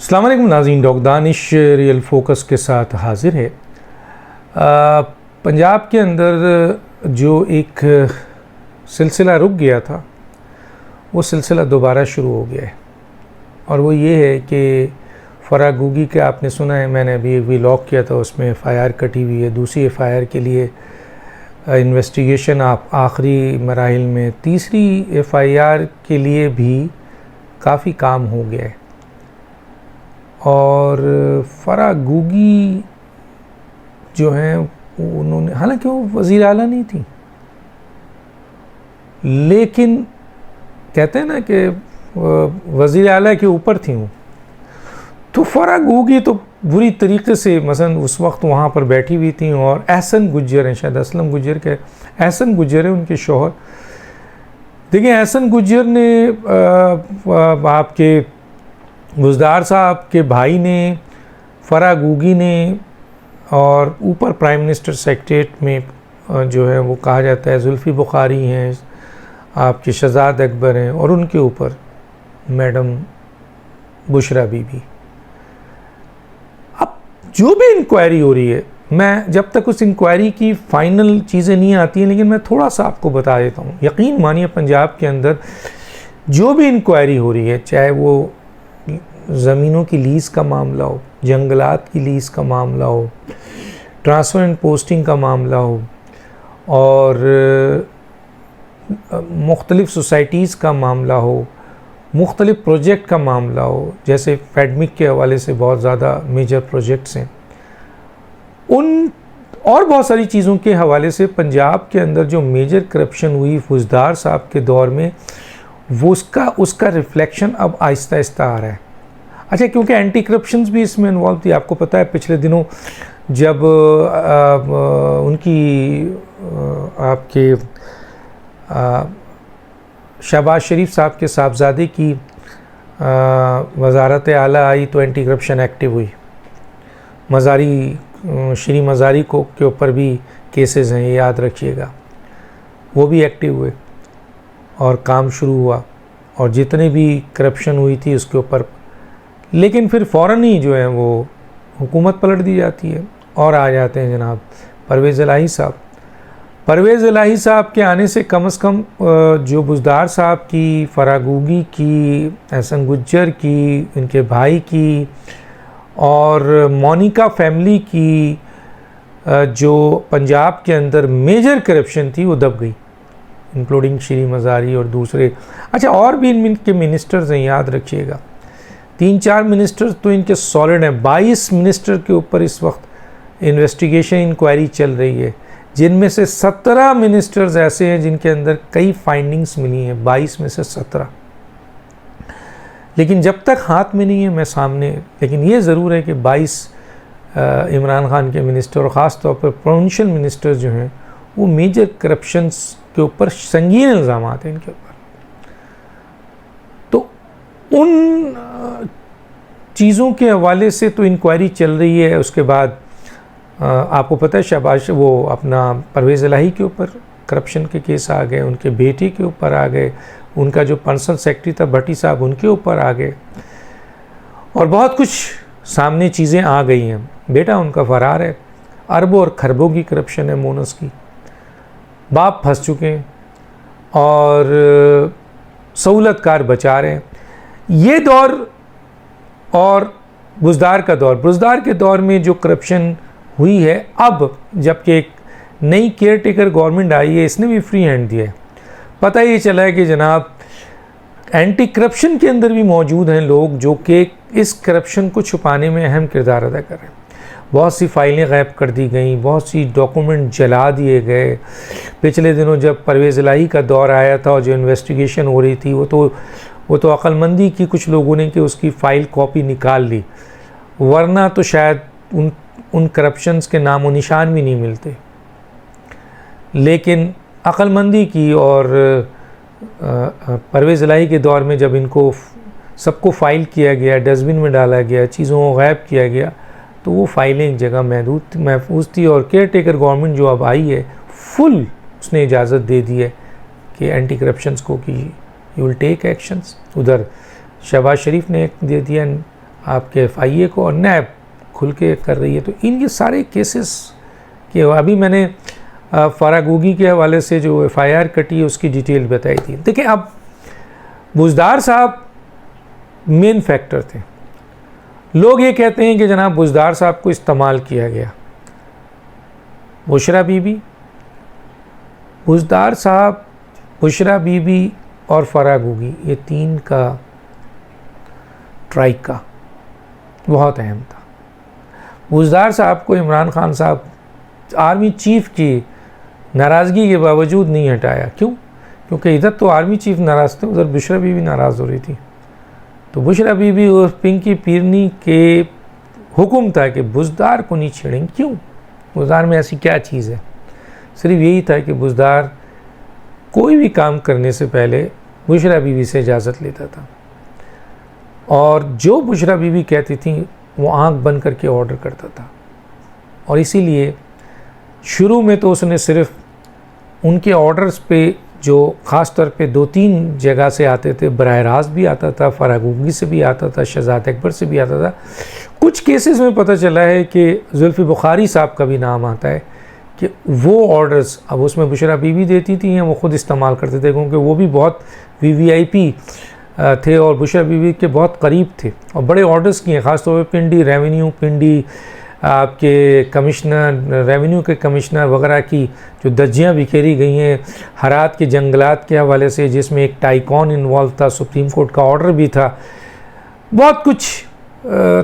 अस्सलाम वालेकुम नाज़रीन, डॉक्टर दानिश रियल फोकस के साथ हाज़िर है। पंजाब के अंदर जो एक सिलसिला रुक गया था वो सिलसिला दोबारा शुरू हो गया है, और वो ये है कि फरागूगी के आपने सुना है, मैंने अभी एक व्लॉग किया था, उसमें FIR कटी हुई है। दूसरी FIR के लिए इन्वेस्टिगेशन आखिरी मराहिल में, तीसरी FIR के लिए भी काफ़ी काम हो गया है। और फरागूगी जो हैं उन्होंने, हालांकि वो वज़ीर आला नहीं थी, लेकिन कहते हैं ना कि वज़ीर आला के ऊपर थी वो, तो फरागूगी तो बुरी तरीके से मसलन उस वक्त वहाँ पर बैठी हुई थी। और एहसन गुज्जर हैं, शायद असलम गुज्जर के एहसन गुज्जर है उनके शौहर। देखिए, एहसन गुज्जर ने आपके बुज़दार साहब के भाई ने, फरागूगी ने, और ऊपर प्राइम मिनिस्टर सेक्रेटरीट में जो है वो कहा जाता है जुल्फ़ी बुखारी हैं, आपके शहजाद अकबर हैं, और उनके ऊपर मैडम बुशरा बीबी। अब जो भी इंक्वायरी हो रही है, मैं जब तक उस इंक्वायरी की फ़ाइनल चीज़ें नहीं आती हैं, लेकिन मैं थोड़ा सा आपको बता देता हूँ। यकीन मानिए, पंजाब के अंदर जो भी इंक्वायरी हो रही है, चाहे वो ज़मीनों की लीज़ का मामला हो, जंगलात की लीज़ का मामला हो, ट्रांसफ़र एंड पोस्टिंग का मामला हो, और मुख्तलिफ़ सोसाइटीज़ का मामला हो, मुख्तलिफ़ प्रोजेक्ट का मामला हो, जैसे फेडमिक के हवाले से बहुत ज़्यादा मेजर प्रोजेक्ट्स हैं, उन और बहुत सारी चीज़ों के हवाले से पंजाब के अंदर जो मेजर करप्शन हुई बुज़दार साहब के दौर में, वो उसका रिफ्लेक्शन अब आहिस्ता आहिस्ता आ रहा है। अच्छा, क्योंकि एंटी करप्शंस भी इसमें इन्वॉल्व थी। आपको पता है पिछले दिनों जब उनकी आपके शहबाज शरीफ साहब के साहबजादे की वज़ारत आला आई, तो एंटी करप्शन एक्टिव हुई। मज़ारी, श्री मज़ारी को के ऊपर भी केसेस हैं, ये याद रखिएगा, वो भी एक्टिव हुए और काम शुरू हुआ, और जितने भी करप्शन हुई थी उसके ऊपर, लेकिन फिर फ़ौरन ही जो है वो हुकूमत पलट दी जाती है और आ जाते हैं जनाब परवेज़ इलाही साहब। परवेज़ इलाही साहब के आने से कम जो बुज़दार साहब की, फरागूगी की, एहसन गुज्जर की, इनके भाई की, और मोनिका फैमिली की जो पंजाब के अंदर मेजर करप्शन थी वो दब गई, इंक्लूडिंग श्री मज़ारी और दूसरे। अच्छा, और भी इनके मिनिस्टर्स हैं, याद रखिएगा, 3-4 मिनिस्टर्स तो इनके सॉलिड हैं। 22 मिनिस्टर के ऊपर इस वक्त इन्वेस्टिगेशन इंक्वायरी चल रही है, जिनमें से 17 मिनिस्टर्स ऐसे हैं जिनके अंदर कई फाइंडिंग्स मिली हैं, 22 में से 17। लेकिन जब तक हाथ में नहीं है मैं सामने, लेकिन ये ज़रूर है कि 22 इमरान खान के मिनिस्टर, और ख़ास तौर पर प्रोविंशियल मिनिस्टर जो हैं, वो मेजर करप्शंस के ऊपर संगीन इल्ज़ाम हैं इनके ऊपर। तो उन चीज़ों के हवाले से तो इंक्वायरी चल रही है। उसके बाद आपको पता है शहबाज, वो अपना परवेज़ इलाही के ऊपर करप्शन के केस आ गए, उनके बेटे के ऊपर आ गए, उनका जो पर्सनल सेक्रेटरी था भट्टी साहब, उनके ऊपर आ गए, और बहुत कुछ सामने चीज़ें आ गई हैं। बेटा उनका फ़रार है, अरबों और खरबों की करप्शन है मोनस की, बाप फंस चुके हैं और सहूलतकार बचा रहे हैं। ये दौर और बुज़दार का दौर, बुज़दार के दौर में जो करप्शन हुई है, अब जबकि एक नई केयर टेकर गवर्नमेंट आई है, इसने भी फ्री हैंड दिया है। पता ये चला है कि जनाब एंटी करप्शन के अंदर भी मौजूद हैं लोग जो कि इस करप्शन को छुपाने में अहम किरदार अदा कर रहे हैं। बहुत सी फाइलें गायब कर दी गई, बहुत सी डॉक्यूमेंट जला दिए गए। पिछले दिनों जब परवेज़ इलाही का दौर आया था और जो इन्वेस्टिगेशन हो रही थी, वो तो अक्लमंदी की कुछ लोगों ने कि उसकी फ़ाइल कॉपी निकाल ली, वरना तो शायद उन करप्शंस के नाम व निशान भी नहीं मिलते। लेकिन अक्लमंदी की, और परवेज़ इलाही के दौर में जब इनको सबको फ़ाइल किया गया, डस्टबिन में डाला गया, चीज़ों को गायब किया गया, तो वो फ़ाइलें एक जगह महफूज थी। और केयर टेकर गवर्नमेंट जो अब आई है, फुल उसने इजाज़त दे दी है कि एंटी करप्शंस को कि यू विल टेक एक्शंस। उधर शहबाज शरीफ ने दे दिया आपके FIA को, और नैब खुल के कर रही है। तो इनके सारे केसेस के अभी मैंने फरागूगी के हवाले से जो FIR कटी है उसकी डिटेल बताई थी। देखिए, अब बुज़दार साहब मेन फैक्टर थे। लोग ये कहते हैं कि जनाब बुज़दार साहब को इस्तेमाल किया गया। बुशरा बीबी, बुज़दार साहब, बुशरा बीबी और फरागूगी, ये तीन का ट्राइका बहुत अहम था। बुज़दार साहब को इमरान खान साहब आर्मी चीफ की नाराज़गी के बावजूद नहीं हटाया। क्यों? क्योंकि इधर तो आर्मी चीफ नाराज़ थे, उधर बुशरा बीबी नाराज़ हो रही थी। तो बुशरा बीबी और पिंकी पीरनी के हुक्म था कि बुज़दार को नहीं छेड़ेंगे। क्यों? बुज़दार में ऐसी क्या चीज़ है? सिर्फ यही था कि बुज़दार कोई भी काम करने से पहले बुशरा बीबी से इजाज़त लेता था, और जो बुशरा बीबी कहती थी वो आंख बंद करके ऑर्डर करता था। और इसीलिए शुरू में तो उसने सिर्फ उनके ऑर्डर्स पे, जो ख़ास तौर पे 2-3 जगह से आते थे, बराह रास्त भी आता था, फरागूगी से भी आता था, शहजाद अकबर से भी आता था। कुछ केसेस में पता चला है कि जुल्फ़ी बुखारी साहब का भी नाम आता है कि वो ऑर्डर्स अब उसमें बुशरा बीबी देती थी या वो ख़ुद इस्तेमाल करते थे, क्योंकि वो भी बहुत VVIP थे और बुशरा बीबी के बहुत करीब थे और बड़े ऑर्डर्स किए। ख़ास तौर पर पिंडी रेवेन्यू, पिंडी आपके कमिश्नर, रेवेन्यू के कमिश्नर वगैरह की जो दर्जियाँ बिखेरी गई हैं, हरात के जंगलात के हवाले से, जिसमें एक टाइकॉन इन्वॉल्व था, सुप्रीम कोर्ट का ऑर्डर भी था, बहुत कुछ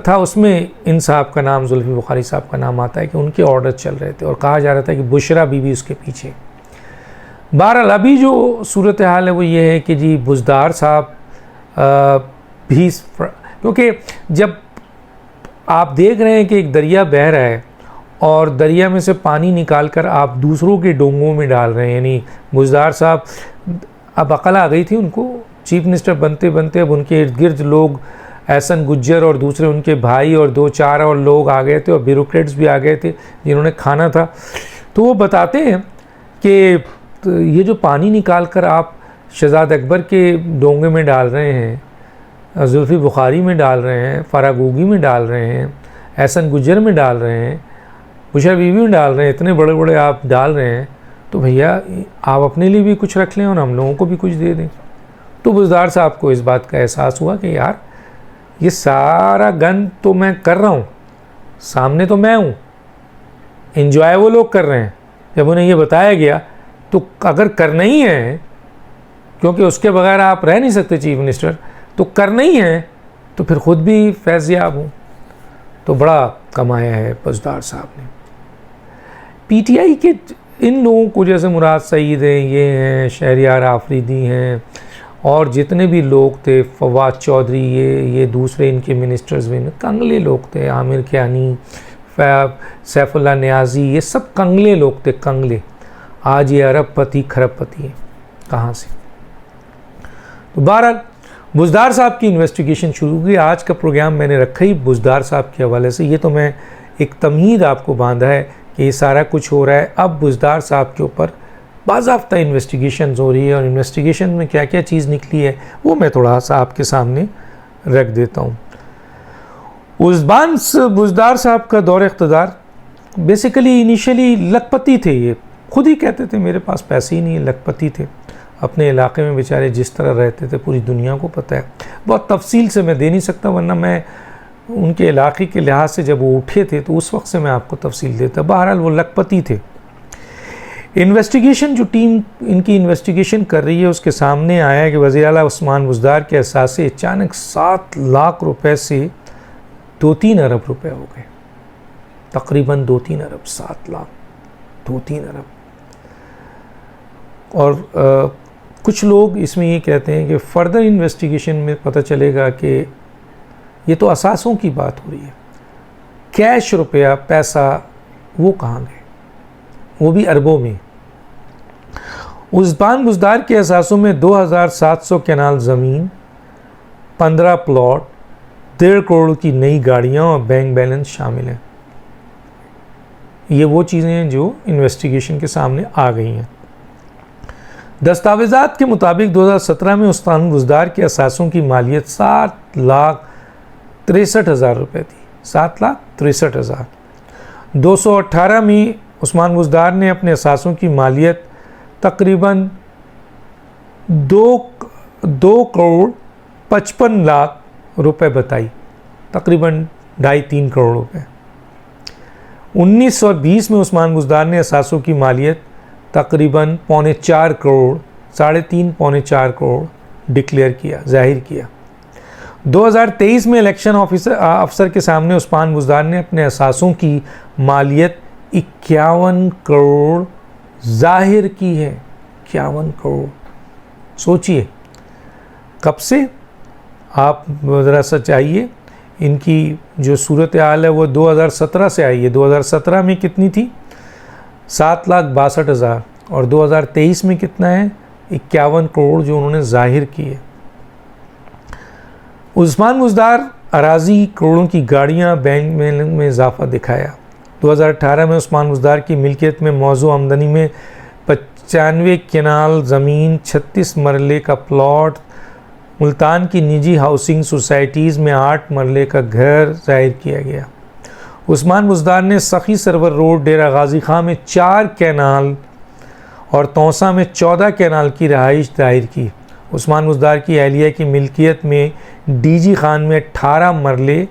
था उसमें। इन साहब का नाम, जुल्फ़ी बुखारी साहब का नाम आता है कि उनके ऑर्डर चल रहे थे और कहा जा रहा था कि बुशरा बीबी उसके पीछे। बहरहाल अभी जो सूरत हाल है वो ये है कि जी बुज़दार साहब भी, क्योंकि जब आप देख रहे हैं कि एक दरिया बह रहा है और दरिया में से पानी निकाल कर आप दूसरों के डोंगों में डाल रहे हैं, यानी बुज़दार साहब अब अकल आ गई थी उनको, चीफ मिनिस्टर बनते बनते अब उनके इर्द गिर्द लोग, एहसन गुज्जर और दूसरे उनके भाई और 2-4 और लोग आ गए थे और ब्यूरोक्रेट्स भी आ गए थे जिन्होंने खाना था। तो वो बताते हैं कि ये जो पानी निकाल कर आप शहजाद अकबर के डोंगे में डाल रहे हैं, जुल्फ़ी बुखारी में डाल रहे हैं, फरागूगी में डाल रहे हैं, एहसन गुज्जर में डाल रहे हैं, बुशरा बीबी में डाल रहे हैं, इतने बड़े बड़े आप डाल रहे हैं, तो भैया आप अपने लिए भी कुछ रख लें और हम लोगों को भी कुछ दे दें। तो बुज़दार साहब को इस बात का एहसास हुआ कि यार ये सारा गन तो मैं कर रहा हूँ, सामने तो मैं हूँ, एंजॉय वो लोग कर रहे हैं। जब उन्हें ये बताया गया तो अगर करना ही है, क्योंकि उसके बगैर आप रह नहीं सकते चीफ मिनिस्टर, तो करना ही है तो फिर ख़ुद भी फैज़याब हूँ। तो बड़ा कमाया है बुज़दार साहब ने। PTI के इन लोगों को, जैसे मुराद सईद हैं, ये हैं, शहरियार आफरीदी हैं, और जितने भी लोग थे, फवाद चौधरी, ये दूसरे इनके मिनिस्टर्स भी कंगले लोग थे, आमिर ख्यानी, सैफुल्लाह नियाज़ी, ये सब कंगले लोग थे, कंगले। आज ये अरबपति खरबपति हैं कहाँ से। तो बहरहाल बुज़दार साहब की इन्वेस्टिगेशन शुरू हुई। आज का प्रोग्राम मैंने रखा ही बुज़दार साहब के हवाले से। ये तो मैं एक तमहीद आपको बांधा है कि ये सारा कुछ हो रहा है। अब बुज़दार साहब के ऊपर बाज़ाब्ता इन्वेस्टिगेशन हो रही है और इन्वेस्टिगेशन में क्या क्या चीज़ निकली है वो मैं थोड़ा सा आपके सामने रख देता हूँ। बुज़दार साहब का दौर इक़्तिदार बेसिकली इनिशियली लखपति थे, ये खुद ही कहते थे मेरे पास पैसे ही नहीं है, लखपति थे। अपने इलाके में बेचारे जिस तरह रहते थे पूरी दुनिया को पता है। बहुत तफसील से मैं दे नहीं सकता, वरना मैं उनके इलाके के लिहाज से जब वो उठे थे तो उस वक्त से मैं आपको तफसील देता। बहरहाल वो लखपति थे। इन्वेस्टिगेशन, जो टीम इनकी इन्वेस्टिगेशन कर रही है, उसके सामने आया है कि वज़ीर आला उस्मान बुज़दार के असासे अचानक 7 लाख रुपए से 2-3 अरब रुपए हो गए। तकरीबन 2-3 अरब, 7 लाख 2-3 अरब। और कुछ लोग इसमें ये कहते हैं कि फ़र्दर इन्वेस्टिगेशन में पता चलेगा कि ये तो असासों की बात हो रही है, कैश रुपया पैसा वो कहाँ गए, वो भी अरबों में। उस्मान बुज़दार के असासों में 2700 कैनाल ज़मीन, 15 प्लॉट, 1.5 करोड़ की नई गाड़ियाँ और बैंक बैलेंस शामिल हैं। ये वो चीज़ें हैं जो इन्वेस्टिगेशन के सामने आ गई हैं। दस्तावेज़ात के मुताबिक 2017 में उस्मान बुज़दार के असासों की मालियत 7 लाख 63,000 रुपये थी, 7,63,000। 218 में उस्मान बुज़दार ने अपने असासों की मालियत तकरीबन 2,55,00,000 रुपये बताई, तकरीबन 2.5-3 करोड़ रुपये। 1920 में उस्मान बुज़दार ने असासों की मालियत तकरीबन 3.25 करोड़, 3.5-4 करोड़ डिक्लेयर किया, जाहिर किया। 2023 में इलेक्शन अफसर के सामने उस्मान बुज़दार ने अपने असासों की मालियत 51 करोड़ जाहिर की है। 51 करोड़, सोचिए कब से, आप ज़रा सचाइए। इनकी जो सूरत हाल है वो 2017 से आई है। 2017 में कितनी थी? 7,62,000, और 2023 में कितना है? 51 करोड़ जो उन्होंने जाहिर की है। उस्मान बुज़दार अराजी, करोड़ों की गाड़ियां, बैंक में इजाफा दिखाया। 2018 में उस्मान बुज़दार की मिल्कियत में मौजूद आमदनी में 95 केनाल ज़मीन, 36 मरले का प्लॉट, मुल्तान की निजी हाउसिंग सोसाइटीज़ में 8 मरले का घर जाहिर किया गया। उस्मान बुज़दार ने सखी सरवर रोड, डेरा गाजी खां में 4 कैनाल और तौसा में 14 कैनाल की रहाइश जाहिर की। उस्मान बुज़दार की अहलिया की मिल्कियत में डीजी खान में 18 मरले,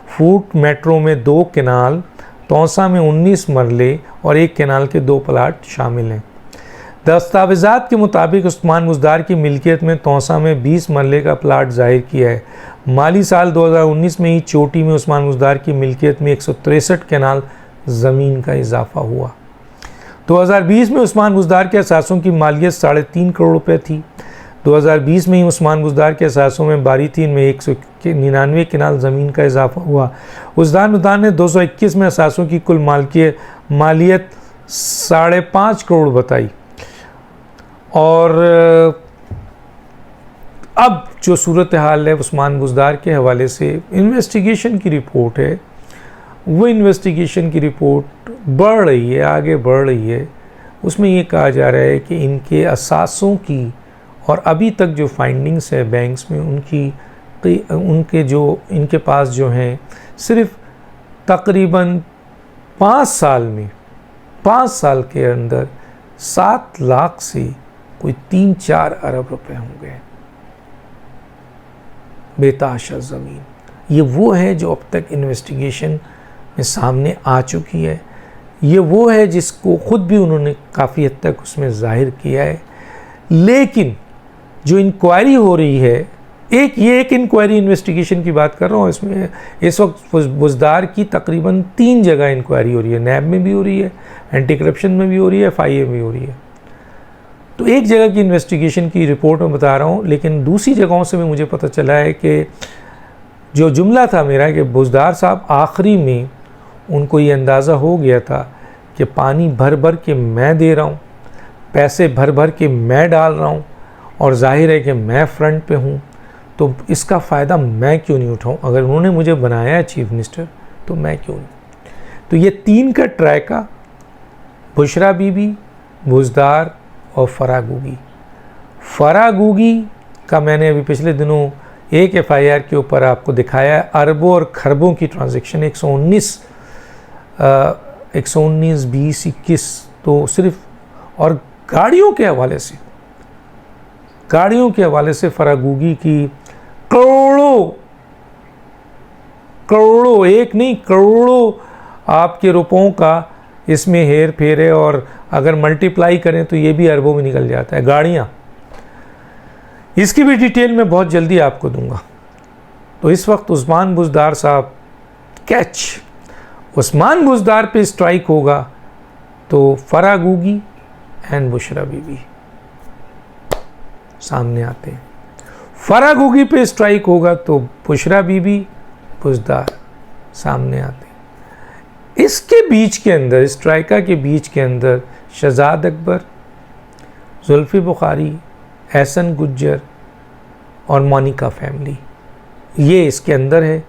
फूट मेट्रो में 2 कैनाल, तौसा में 19 मरले और 1 कैनाल के 2 प्लाट शामिल हैं। दस्तावेज़ात के मुताबिक उस्मान बुज़दार की मिल्कियत में तौसा में 20 मरले का प्लाट जाहिर किया है। माली साल 2019 में ही चोटी में उस्मान बुज़दार की मिल्कियत में 163 कैनाल ज़मीन का इजाफा हुआ। 2020 में उस्मान बुज़दार के असासों की मालियत 3.5 करोड़ रुपये थी। 2020 में ही उस्मान बुज़दार के असासों में बारीतीन में 199 कैनाल ज़मीन का इजाफा हुआ। उस्मान बुज़दार ने 221 में असासों की कुल मालियत 5.5 करोड़ बताई। और अब जो सूरत हाल है उस्मान बुज़दार के हवाले से इन्वेस्टिगेशन की रिपोर्ट है, वो इन्वेस्टिगेशन की रिपोर्ट बढ़ रही है, आगे बढ़ रही है। उसमें ये कहा जा रहा है कि इनके असासों की और अभी तक जो फाइंडिंग्स है बैंक्स में इनके पास जो हैं सिर्फ तकरीबन 5 साल के अंदर 7 लाख से कोई 3-4 अरब रुपए होंगे। बेताशा ज़मीन, ये वो है जो अब तक इन्वेस्टिगेशन में सामने आ चुकी है। ये वो है जिसको ख़ुद भी उन्होंने काफ़ी हद तक उसमें ज़ाहिर किया है। लेकिन जो इंक्वायरी हो रही है, एक इंक्वायरी इन्वेस्टिगेशन की बात कर रहा हूँ, इसमें इस वक्त बुज़दार की तकरीबन 3 जगह इंक्वायरी हो रही है। नैब में भी हो रही है, एंटी करप्शन में भी हो रही है, FIA में भी हो रही है। तो एक जगह की इन्वेस्टिगेशन की रिपोर्ट में बता रहा हूँ, लेकिन दूसरी जगहों से भी मुझे पता चला है कि जो जुमला था मेरा कि बुज़दार साहब आखिरी में उनको ये अंदाज़ा हो गया था कि पानी भर भर के मैं दे रहा हूँ, पैसे भर भर के मैं डाल रहा हूँ, और जाहिर है कि मैं फ्रंट पे हूँ, तो इसका फ़ायदा मैं क्यों नहीं उठाऊँ। अगर उन्होंने मुझे बनाया है चीफ मिनिस्टर तो मैं क्यों नहीं। तो ये 3 का ट्रैका, बुशरा बीबी, बुज़दार और फराह गूगी का मैंने अभी पिछले दिनों एक FIR के ऊपर आपको दिखाया है। अरबों और खरबों की ट्रांजैक्शन 119, 20, 21 तो सिर्फ, और गाड़ियों के हवाले से फरागूगी की करोड़ों, एक नहीं करोड़ों आपके रुपयों का इसमें हेर फेर है, और अगर मल्टीप्लाई करें तो ये भी अरबों में निकल जाता है। गाड़ियाँ, इसकी भी डिटेल मैं बहुत जल्दी आपको दूंगा। तो इस वक्त उस्मान बुज़दार साहब कैच, उस्मान बुज़दार पे स्ट्राइक होगा तो फरागूगी एंड बुशरा बीबी सामने आते हैं। फरागूगी पे स्ट्राइक होगा तो बुशरा बीबी, बुज़दार सामने आते हैं। इसके बीच के अंदर, स्ट्राइका के बीच के अंदर शहजाद अकबर, जुल्फ़ी बुखारी, एहसन गुज्जर और मोनिका फैमिली, ये इसके अंदर है।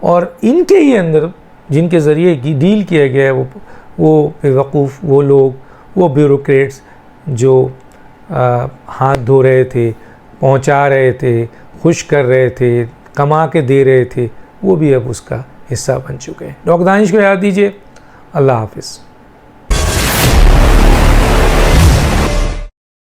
और इनके ही अंदर जिनके ज़रिए डील किया गया है वो बेवकूफ़, वो लोग, वो ब्यूरोक्रेट्स जो हाथ धो रहे थे, पहुंचा रहे थे, खुश कर रहे थे, कमा के दे रहे थे, वो भी अब उसका हिस्सा बन चुके हैं। डॉक्टर दानिश को याद दीजिए। अल्लाह हाफिज़।